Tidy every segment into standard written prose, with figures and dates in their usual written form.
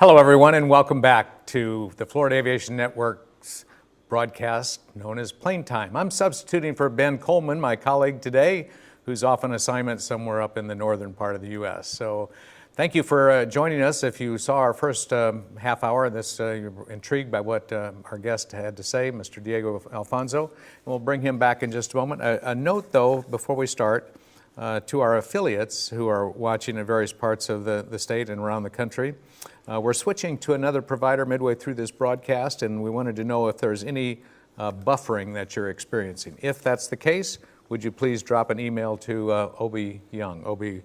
Hello, everyone, and welcome back to the Florida Aviation Network's broadcast known as Plane Time. I'm substituting for Ben Coleman, my colleague today, who's off on assignment somewhere up in the northern part of the U.S. So thank you for joining us. If you saw our first half hour, you're intrigued by what our guest had to say, Mr. Diego Alfonso, and we'll bring him back in just a moment. A note, though, before we start, to our affiliates who are watching in various parts of the state and around the country. We're switching to another provider midway through this broadcast, and we wanted to know if there's any buffering that you're experiencing. If that's the case, would you please drop an email to Obie Young, Obie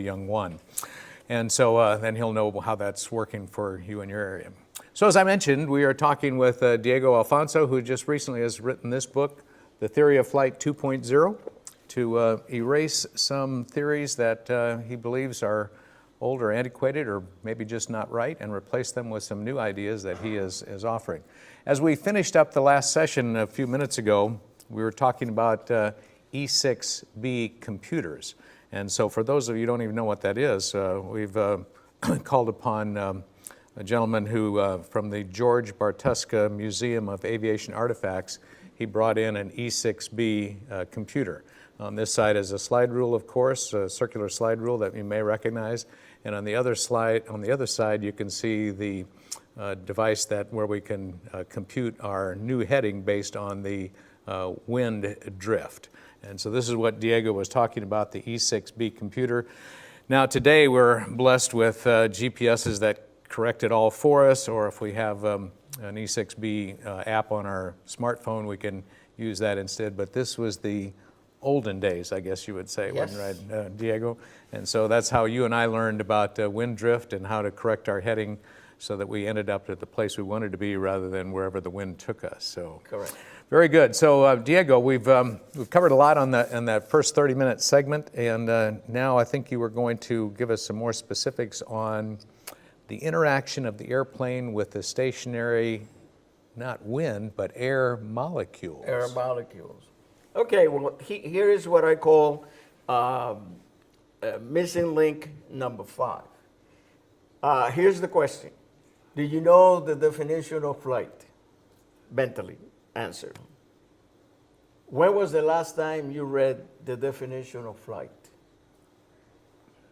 Young 1. And so then he'll know how that's working for you in your area. So as I mentioned, we are talking with Diego Alfonso, who just recently has written this book, The Theory of Flight 2.0, to erase some theories that he believes are old or antiquated or maybe just not right, and replace them with some new ideas that he is offering. As we finished up the last session a few minutes ago, we were talking about E6B computers. And so for those of you who don't even know what that is, we've called upon a gentleman who, from the George Bartuska Museum of Aviation Artifacts, he brought in an E6B computer. On this side is a slide rule, of course, a circular slide rule that you may recognize. And on the other side, you can see the device where we can compute our new heading based on the wind drift. And so this is what Diego was talking about, the E6B computer. Now today we're blessed with GPSs that correct it all for us, or if we have an E6B app on our smartphone, we can use that instead. But this was the olden days, I guess you would say, yes. Wasn't right, Diego? And so that's how you and I learned about wind drift and how to correct our heading so that we ended up at the place we wanted to be rather than wherever the wind took us. So correct. Very good. So Diego, we've covered a lot in that first 30-minute segment, and now I think you were going to give us some more specifics on the interaction of the airplane with the stationary, not wind, but air molecules. Air molecules. Okay, well, here is what I call missing link number 5. Here's the question. Do you know the definition of flight? Mentally, answer. When was the last time you read the definition of flight?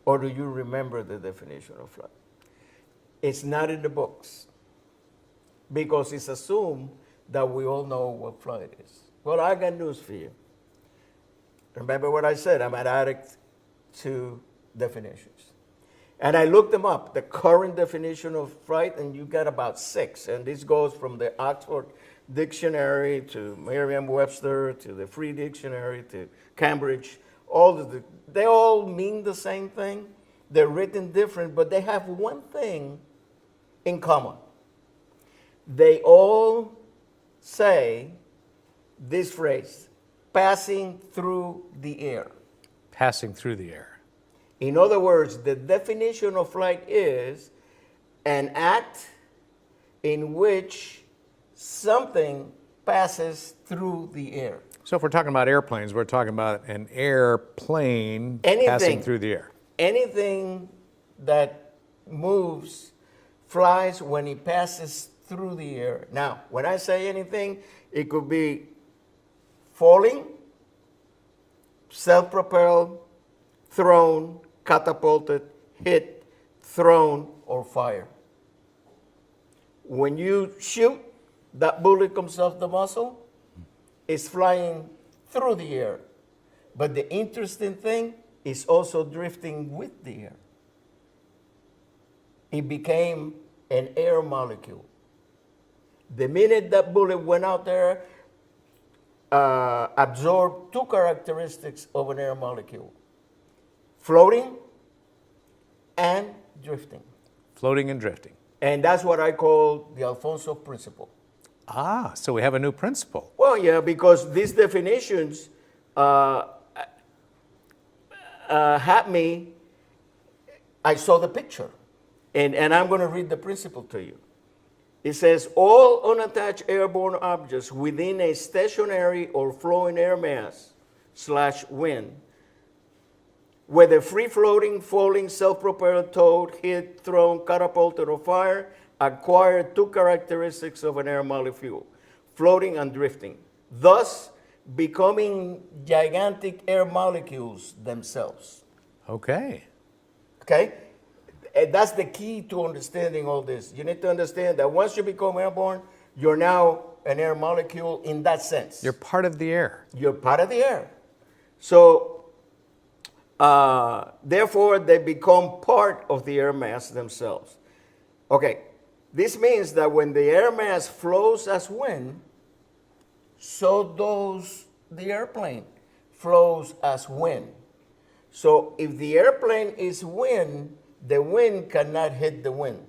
Or do you remember the definition of flight? It's not in the books because it's assumed that we all know what flight is. Well, I got news for you. Remember what I said, I'm an addict to definitions. And I looked them up, the current definition of flight, and you got about 6. And this goes from the Oxford Dictionary to Merriam-Webster to the Free Dictionary to Cambridge. They all mean the same thing. They're written different, but they have one thing in common. They all say this phrase, passing through the air. Passing through the air. In other words, the definition of flight is an act in which something passes through the air. So if we're talking about airplanes, we're talking about an airplane passing through the air. Anything that moves flies when it passes through the air. Now, when I say anything, it could be falling, self-propelled, thrown, catapulted, hit, thrown, or fire. When you shoot, that bullet comes off the muzzle, it's flying through the air. But the interesting thing is also drifting with the air. It became an air molecule. The minute that bullet went out there, absorbed 2 characteristics of an air molecule: floating and drifting. Floating and drifting. And that's what I call the Alfonso principle. Ah, so we have a new principle. Well, yeah, because these definitions had me, I saw the picture. And I'm going to read the principle to you. It says, all unattached airborne objects within a stationary or flowing air mass / wind whether free-floating, falling, self-propelled, towed, hit, thrown, catapulted, or fired, acquire two characteristics of an air molecule, floating and drifting, thus becoming gigantic air molecules themselves. Okay. Okay? And that's the key to understanding all this. You need to understand that once you become airborne, you're now an air molecule in that sense. You're part of the air. You're part of the air. So, therefore, they become part of the air mass themselves. Okay, this means that when the air mass flows as wind, so does the airplane flows as wind. So if the airplane is wind, the wind cannot hit the wind.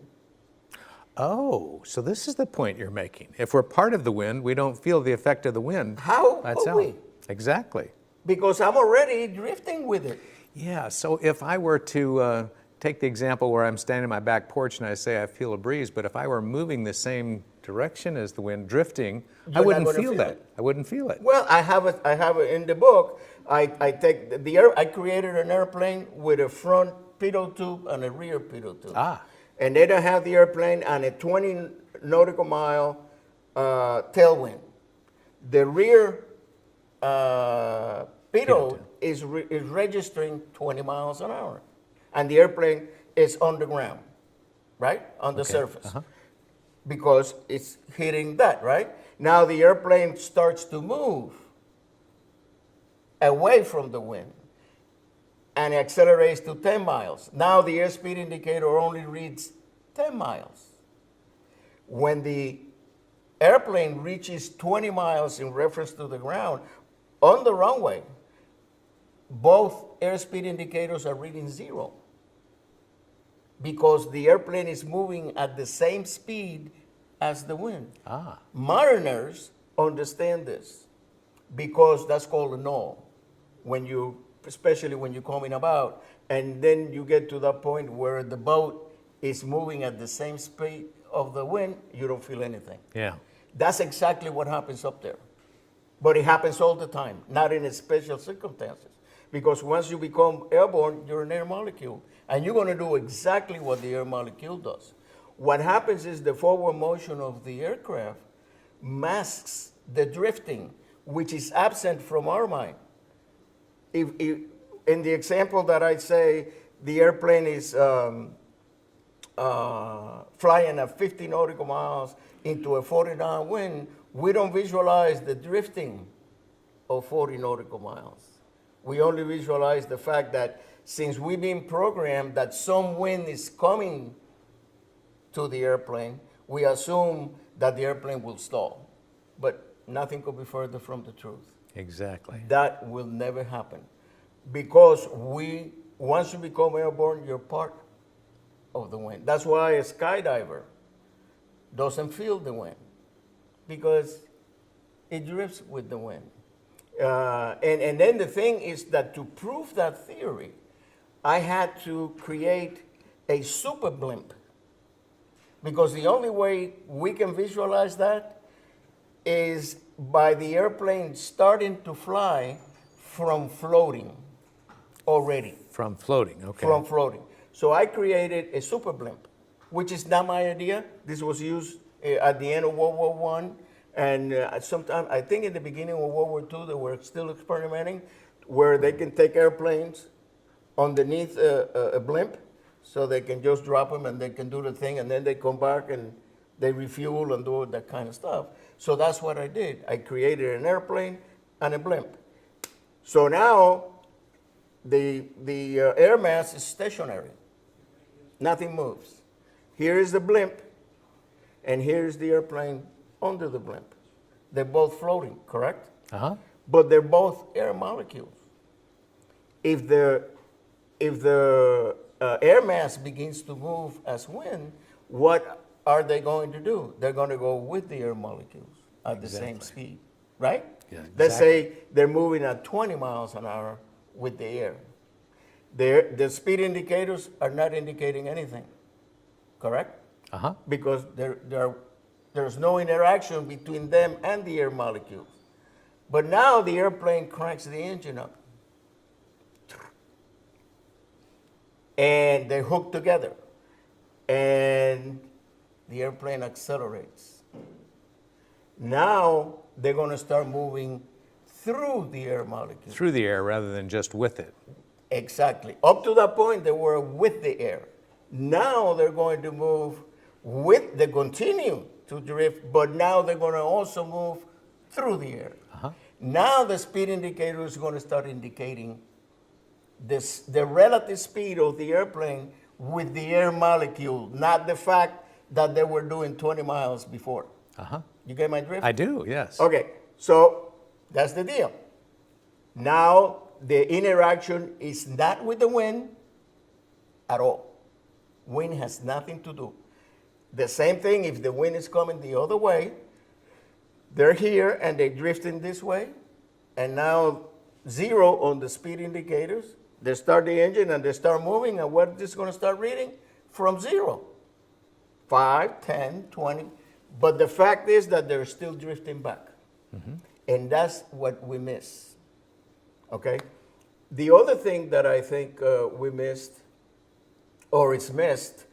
Oh, so this is the point you're making. If we're part of the wind, we don't feel the effect of the wind. How That's are how. we? Exactly. Because I'm already drifting with it. Yeah, so if I were to take the example where I'm standing on my back porch and I say I feel a breeze, but if I were moving the same direction as the wind, drifting, I You're wouldn't not gonna feel feel that. it. I wouldn't feel it. Well, I have it in the book. I created an airplane with a front pitot tube and a rear pitot tube. Ah. And then I have the airplane and a 20 nautical mile tailwind. The rear pitot is registering 20 miles an hour. And the airplane is on the ground, right? On the surface. Because it's hitting that, right? Now the airplane starts to move away from the wind and accelerates to 10 miles. Now the airspeed indicator only reads 10 miles. When the airplane reaches 20 miles in reference to the ground, on the runway, both airspeed indicators are reading 0 because the airplane is moving at the same speed as the wind. Mariners understand this because that's called a null. Especially when you're coming about, and then you get to that point where the boat is moving at the same speed of the wind, you don't feel anything. Yeah. That's exactly what happens up there. But it happens all the time, not in special circumstances. Because once you become airborne, you're an air molecule. And you're going to do exactly what the air molecule does. What happens is the forward motion of the aircraft masks the drifting, which is absent from our mind. If in the example that I say, the airplane is flying at 50 nautical miles into a 40-knot wind, we don't visualize the drifting of 40 nautical miles. We only visualize the fact that since we've been programmed that some wind is coming to the airplane, we assume that the airplane will stall. But nothing could be further from the truth. Exactly. That will never happen. Because once you become airborne, you're part of the wind. That's why a skydiver doesn't feel the wind, because it drifts with the wind. And then the thing is that to prove that theory, I had to create a super blimp. Because the only way we can visualize that is by the airplane starting to fly from floating already. From floating, okay. From floating. So I created a super blimp, which is not my idea. This was used at the end of World War I. And sometime, I think in the beginning of World War II, they were still experimenting where they can take airplanes underneath a blimp, so they can just drop them and they can do the thing, and then they come back and they refuel and do that kind of stuff. So that's what I did. I created an airplane and a blimp. So now the air mass is stationary. Nothing moves. Here is the blimp, and here is the airplane under the blimp. They're both floating, correct? But they're both air molecules. If the air mass begins to move as wind, what are they going to do? They're going to go with the air molecules at the same speed, right? Yeah, exactly. Let's say they're moving at 20 miles an hour with the air. The speed indicators are not indicating anything, correct? Because there's no interaction between them and the air molecules. But now the airplane cranks the engine up. and they hook together, and the airplane accelerates. Now they're going to start moving through the air molecule. Through the air rather than just with it. Exactly. Up to that point, they were with the air. Now they're going to move with, they continue to drift, but now they're going to also move through the air. Now the speed indicator is going to start indicating this, the relative speed of the airplane with the air molecule, not the fact that they were doing 20 miles before. You get my drift? I do, yes. Okay, so that's the deal. Now the interaction is not with the wind at all. Wind has nothing to do. The same thing if the wind is coming the other way, they're here and they're drifting this way, and now 0 on the speed indicators. They start the engine and they start moving, and what is this going to start reading? From 0. 5, 10, 20. But the fact is that they're still drifting back. And that's what we miss. Okay? The other thing that I think we missed, or it's missed,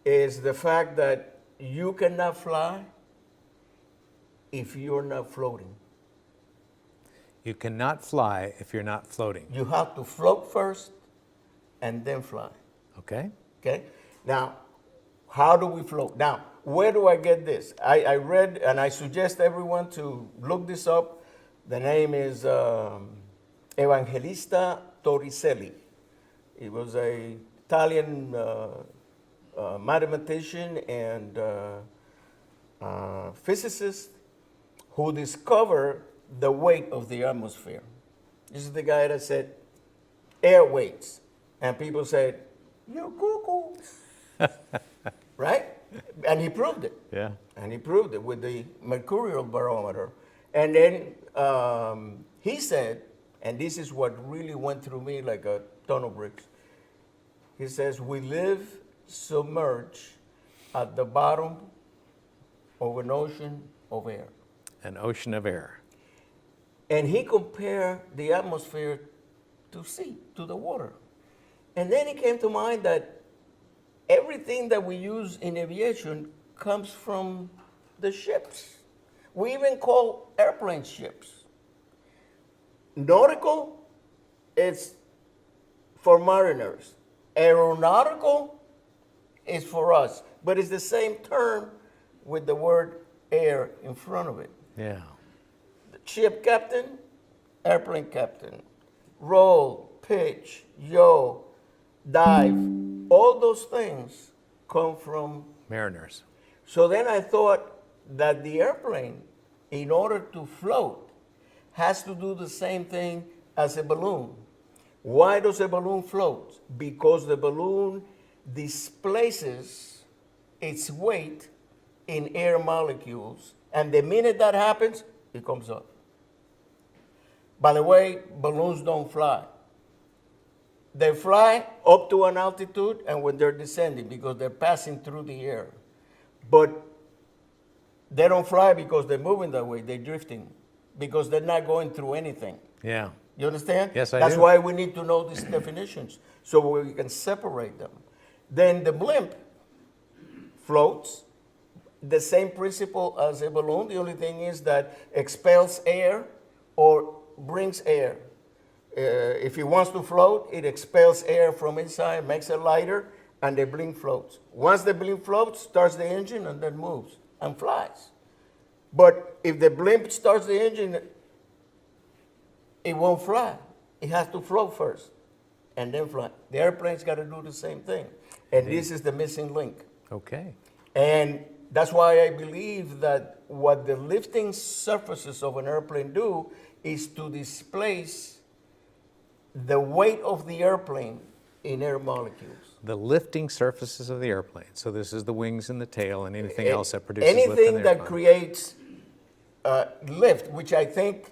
is the fact that you cannot fly if you're not floating. You cannot fly if you're not floating. You have to float first and then fly. Okay? Okay? Now, how do we float? Now, where do I get this? I read, and I suggest everyone to look this up. The name is Evangelista Torricelli. He was an Italian mathematician and physicist who discovered the weight of the atmosphere. This is the guy that said air weights. And people said, you're cuckoo. Right? And he proved it. Yeah. And he proved it with the mercurial barometer. And then he said, and this is what really went through me like a ton of bricks. He says, we live submerged at the bottom of an ocean of air. An ocean of air. And he compared the atmosphere to sea, to the water. And then it came to mind that everything that we use in aviation comes from the ships. We even call airplanes ships. Nautical is for mariners. Aeronautical is for us. But it's the same term with the word air in front of it. Yeah. Ship captain, airplane captain. Roll, pitch, yaw, dive. All those things come from Mariners. So then I thought that the airplane, in order to float, has to do the same thing as a balloon. Why does a balloon float? Because the balloon displaces its weight in air molecules, and the minute that happens, it comes up. By the way, balloons don't fly. They fly up to an altitude and when they're descending because they're passing through the air. But they don't fly because they're moving that way, they're drifting because they're not going through anything. Yeah. You understand? Yes, I That's do. why we need to know these definitions so we can separate them. Then the blimp floats, the same principle as a balloon. The only thing is that expels air or brings air. If it wants to float, it expels air from inside, makes it lighter, and the blimp floats. Once the blimp floats, starts the engine and then moves and flies. But if the blimp starts the engine, it won't fly. It has to float first and then fly. The airplane's got to do the same thing. And this is the missing link. Okay. And that's why I believe that what the lifting surfaces of an airplane do is to displace the weight of the airplane in air molecules. The lifting surfaces of the airplane. So this is the wings and the tail and anything else that produces lift in anything the that airplane. creates lift, which I think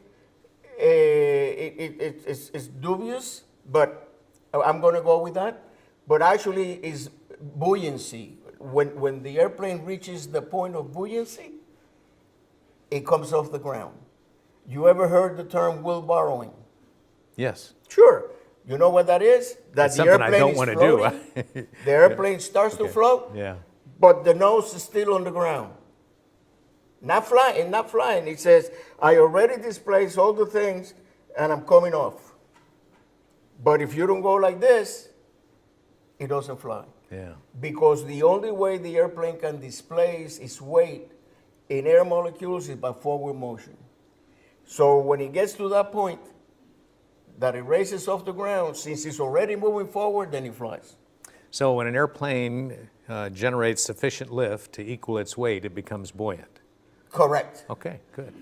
it's dubious, but I'm going to go with that. But actually, is buoyancy. When the airplane reaches the point of buoyancy, it comes off the ground. You ever heard the term wheelbarrowing? Yes. Sure. You know what that is? That It's the something I airplane don't is want to floating. do. The airplane starts to Okay. float, Yeah. but the nose is still on the ground. Not flying, not flying. It says, I already displaced all the things and I'm coming off. But if you don't go like this, it doesn't fly. Yeah. Because the only way the airplane can displace its weight in air molecules is by forward motion. So when it gets to that point that it races off the ground, since it's already moving forward, then it flies. So when an airplane generates sufficient lift to equal its weight, it becomes buoyant. Correct. Okay, good.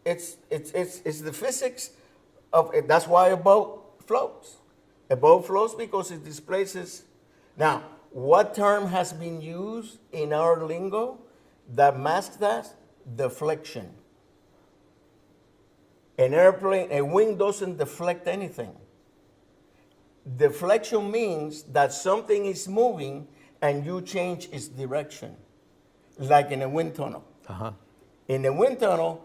It's the physics of it. That's why a boat floats. A boat floats because it displaces. Now, what term has been used in our lingo that masks that? Deflection. An airplane, a wing doesn't deflect anything. Deflection means that something is moving and you change its direction, like in a wind tunnel. Uh-huh. In a wind tunnel,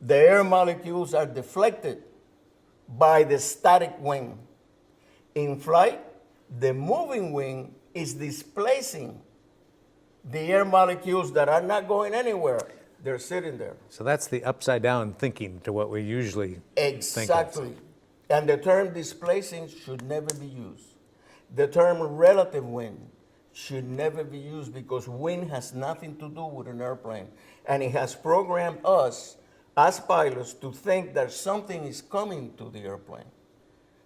the air molecules are deflected by the static wing. In flight, the moving wing is displacing the air molecules that are not going anywhere. They're sitting there. So that's the upside down thinking to what we usually think Exactly. of. And the term displacing should never be used. The term relative wind should never be used because wind has nothing to do with an airplane. And it has programmed us as pilots to think that something is coming to the airplane.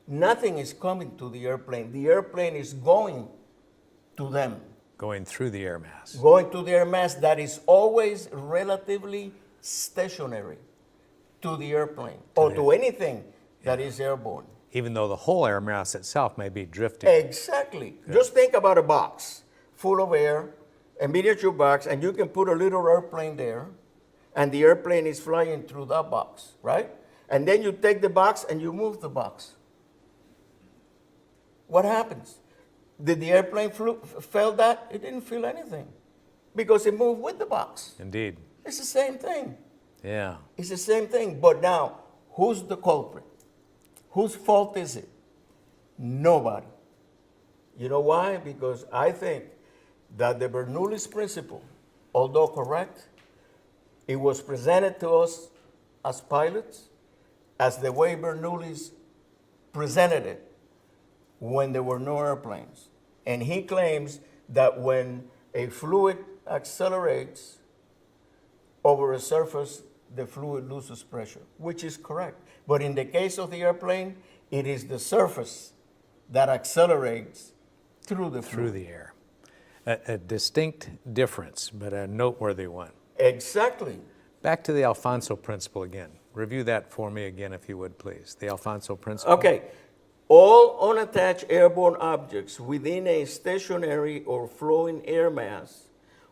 Nothing is coming to the airplane. The airplane is going to them. Going through the air mass. Going to the air mass that is always relatively stationary to the airplane or to anything that is airborne. Even though the whole air mass itself may be drifting. Exactly. Just think about a box full of air, a miniature box, and you can put a little airplane there, and the airplane is flying through that box, right? And then you take the box and you move the box. What happens? Did the airplane feel that? It didn't feel anything because it moved with the box. Indeed. It's the same thing. Yeah. It's the same thing. But now, who's the culprit? Whose fault is it? Nobody. You know why? Because I think that the Bernoulli's principle, although correct, it was presented to us as pilots as the way Bernoulli's presented it when there were no airplanes. And he claims that when a fluid accelerates over a surface, the fluid loses pressure, which is correct. But in the case of the airplane, it is the surface that accelerates through the Through fluid. the air. A distinct difference, but a noteworthy one. Exactly. Back to the Alfonso principle again. Review that for me again, if you would, please. The Alfonso principle. Okay. All unattached airborne objects within a stationary or flowing air mass,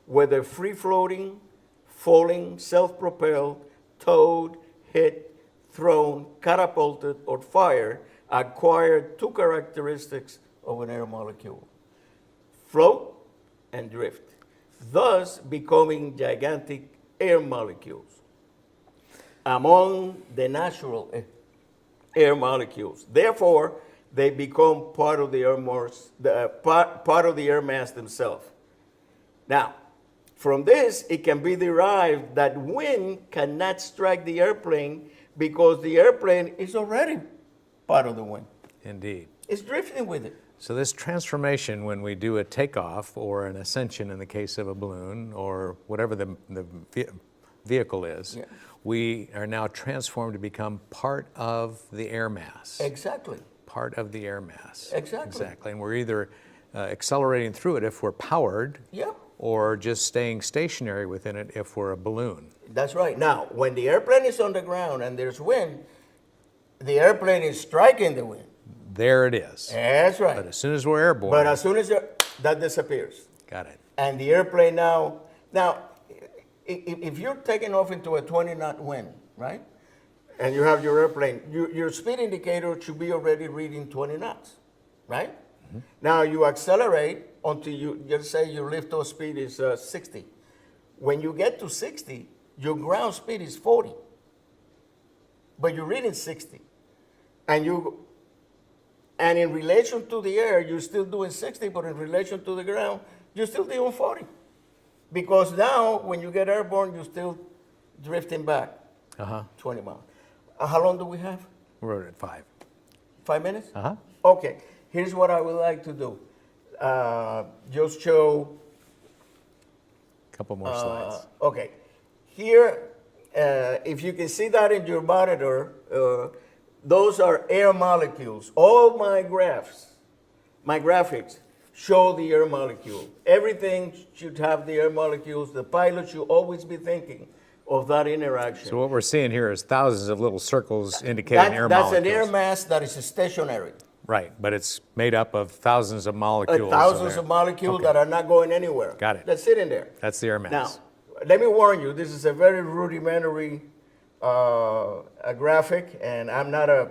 whether free-floating, falling, self-propelled, towed, hit, thrown, catapulted, or fired, acquire two characteristics of an air molecule: float and drift, thus becoming gigantic air molecules among the natural air molecules. Therefore, they become part of the air mass, part of the air mass themselves. Now, from this, it can be derived that wind cannot strike the airplane because the airplane is already part of the wind. Indeed. It's drifting with it. So this transformation, when we do a takeoff or an ascension in the case of a balloon or whatever the vehicle is, Yeah. we are now transformed to become part of the air mass. Exactly. Part of the air mass. Exactly. Exactly. And we're either accelerating through it if we're powered, Yep. or just staying stationary within it if we're a balloon. That's right. Now, when the airplane is on the ground and there's wind, the airplane is striking the wind. There it is. That's right. But as soon as we're airborne, But as soon as that disappears, got it. and the airplane now, if you're taking off into a 20-knot wind, right, and you have your airplane, your speed indicator should be already reading 20 knots, right? Mm-hmm. Now you accelerate until you, just say your liftoff speed is 60. When you get to 60, your ground speed is 40, but you're reading 60, and you And in relation to the air, you're still doing 60, but in relation to the ground, you're still doing 40. Because now, when you get airborne, you're still drifting back 20 miles. How long do we have? We're at 5. 5 minutes? Uh-huh. Okay, here's what I would like to do. Just show, Couple more slides. okay. Here, if you can see that in your monitor, those are air molecules. All my graphics show the air molecule. Everything should have the air molecules. The pilot should always be thinking of that interaction. So what we're seeing here is thousands of little circles indicating air That's molecules. an air mass that is stationary. Right, but it's made up of thousands of molecules. Thousands there. of molecules Okay. that are not going anywhere. Got it. That's sitting there. That's the air mass. Now, let me warn you, this is a very rudimentary a graphic, and I'm not a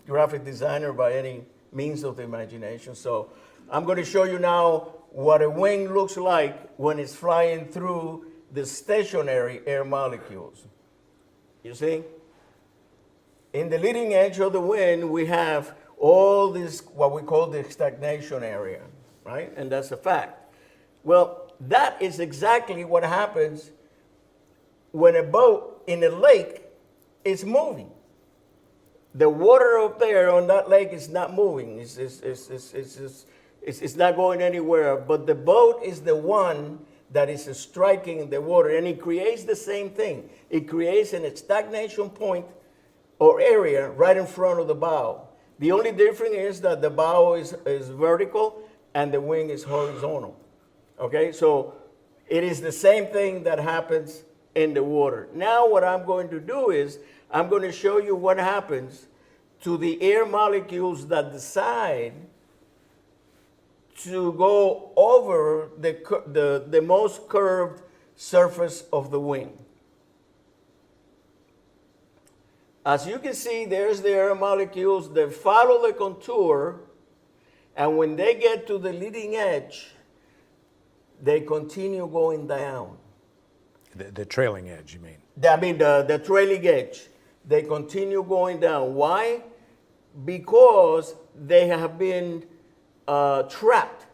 graphic designer by any means of the imagination. So I'm going to show you now what a wing looks like when it's flying through the stationary air molecules. You see? In the leading edge of the wing, we have all this, what we call the stagnation area, right? And that's a fact. Well, that is exactly what happens when a boat in a lake is moving. The water up there on that lake is not moving. It's not going anywhere. But the boat is the one that is striking the water, and it creates the same thing. It creates a stagnation point or area right in front of the bow. The only difference is that the bow is vertical and the wing is horizontal. Okay, so it is the same thing that happens in the water. Now what I'm going to do is I'm going to show you what happens to the air molecules that decide to go over the most curved surface of the wing. As you can see, there's the air molecules that follow the contour, and when they get to the leading edge, they continue going down. The trailing edge, you mean? The trailing edge. They continue going down. Why? Because they have been trapped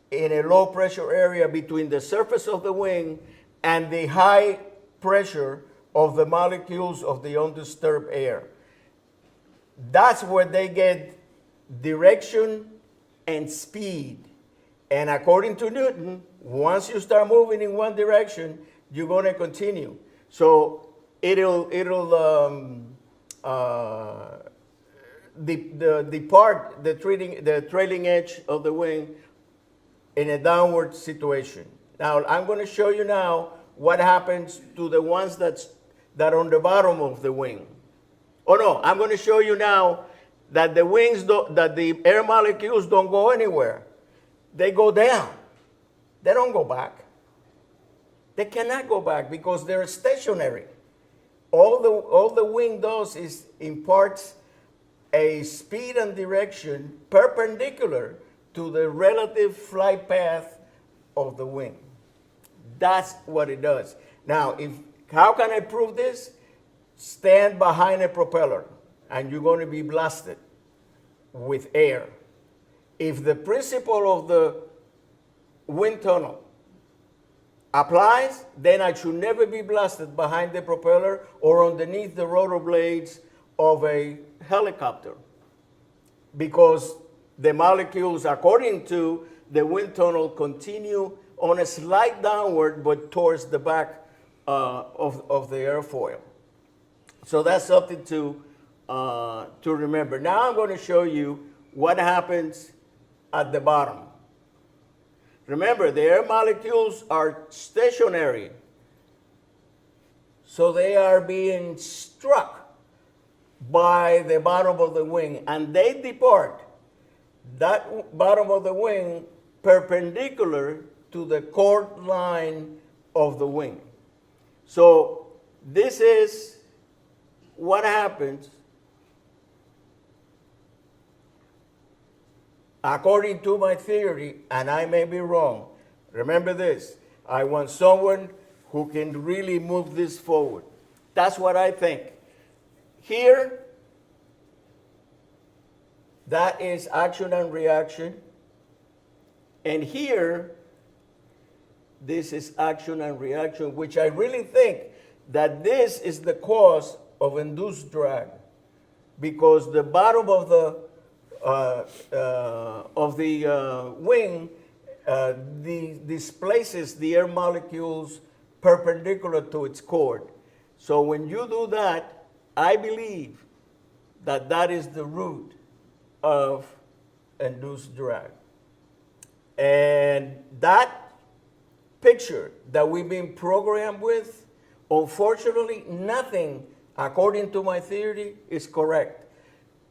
in a low pressure area between the surface of the wing and the high pressure of the molecules of the undisturbed air. That's where they get direction and speed. And according to Newton, once you start moving in one direction, you're going to continue. So it'll depart the trailing edge of the wing in a downward situation. Now I'm going to show you now what happens to the ones that are on the bottom of the wing. Oh no, I'm going to show you now that that the air molecules don't go anywhere. They go down. They don't go back. They cannot go back because they're stationary. All the wing does is imparts a speed and direction perpendicular to the relative flight path of the wing. That's what it does. Now, how can I prove this? Stand behind a propeller, and you're going to be blasted with air. If the principle of the wind tunnel applies, then I should never be blasted behind the propeller or underneath the rotor blades of a helicopter, because the molecules, according to the wind tunnel, continue on a slight downward, but towards the back of the airfoil. So that's something to remember. Now I'm going to show you what happens at the bottom. Remember, the air molecules are stationary, so they are being struck by the bottom of the wing, and they depart that bottom of the wing perpendicular to the chord line of the wing. So this is what happens according to my theory, and I may be wrong. Remember this, I want someone who can really move this forward. That's what I think. Here, that is action and reaction. And here, this is action and reaction, which I really think that this is the cause of induced drag, because the bottom of the wing displaces the air molecules perpendicular to its chord. So when you do that, I believe that that is the root of induced drag. And that picture that we've been programmed with, unfortunately, nothing, according to my theory, is correct.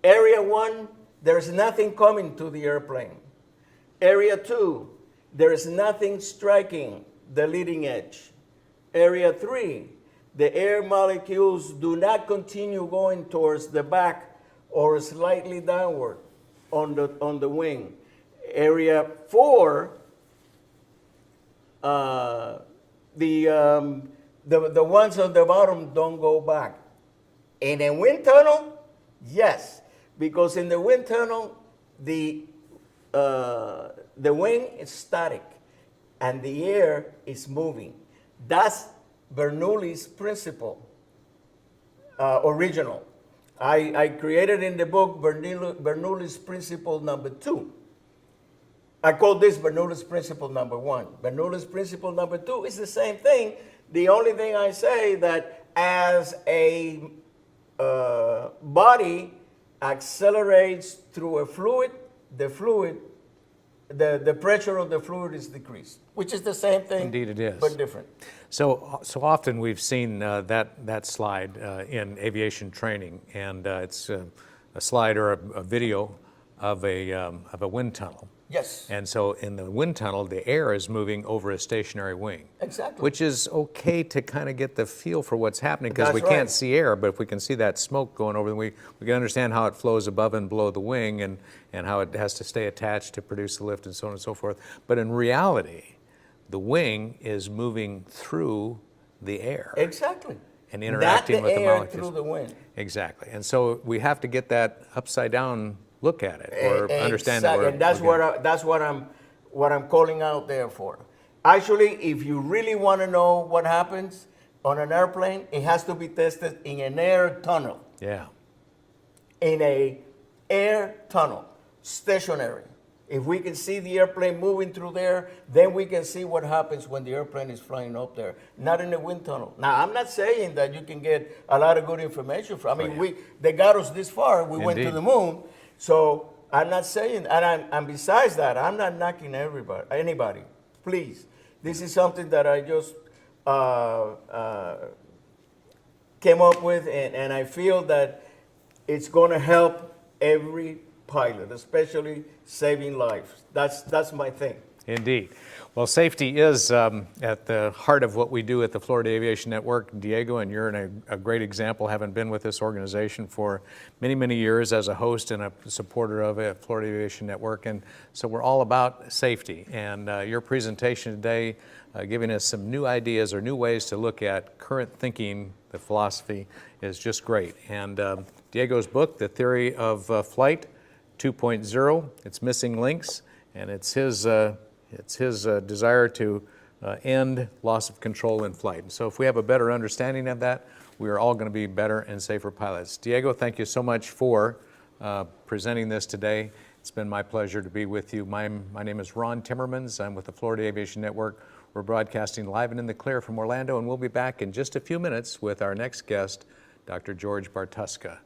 Area 1, there's nothing coming to the airplane. Area 2, there's nothing striking the leading edge. Area 3, the air molecules do not continue going towards the back or slightly downward on the wing. Area 4, the ones on the bottom don't go back. In a wind tunnel, yes, because in the wind tunnel, the wing is static and the air is moving. That's Bernoulli's principle, original. I created in the book Bernoulli's principle number 2. I call this Bernoulli's principle number 1. Bernoulli's principle number 2 is the same thing. The only thing I say that as a body accelerates through a fluid, the pressure of the fluid is decreased, which is the same thing. Indeed it is. But different. So often we've seen that slide in aviation training, and it's a slide or a video of a wind tunnel. Yes. And so in the wind tunnel, the air is moving over a stationary wing. Exactly. Which is okay to kind of get the feel for what's happening, because we That's can't right. see air, but if we can see that smoke going over, we can understand how it flows above and below the wing, and how it has to stay attached to produce the lift and so on and so forth. But in reality, the wing is moving through the air. Exactly. And interacting Not with the air molecules. through the wind. Exactly. And so we have to get that upside down look at it, or understand that. And that's what I'm calling out there for. Actually, if you really want to know what happens on an airplane, it has to be tested in an air tunnel. Yeah. In a air tunnel, stationary. If we can see the airplane moving through there, then we can see what happens when the airplane is flying up there. Not in a wind tunnel. Now, I'm not saying that you can get a lot of good information from. I mean, they got us this far. We went to the moon. So I'm not saying, and besides that, I'm not knocking anybody. Please, this is something that I just came up with, and I feel that it's going to help every pilot, especially saving lives. That's my thing. Indeed. Well, safety is at the heart of what we do at the Florida Aviation Network. Diego, and you're a great example, having been with this organization for many, many years as a host and a supporter of it, Florida Aviation Network. And so we're all about safety. And your presentation today, giving us some new ideas or new ways to look at current thinking, the philosophy, is just great. And Diego's book, The Theory of Flight 2.0, it's missing links, and it's his desire to end loss of control in flight. And so if we have a better understanding of that, we are all going to be better and safer pilots. Diego, thank you so much for presenting this today. It's been my pleasure to be with you. My name is Ron Timmermans. I'm with the Florida Aviation Network. We're broadcasting live and in the clear from Orlando, and we'll be back in just a few minutes with our next guest, Dr. George Bartuska.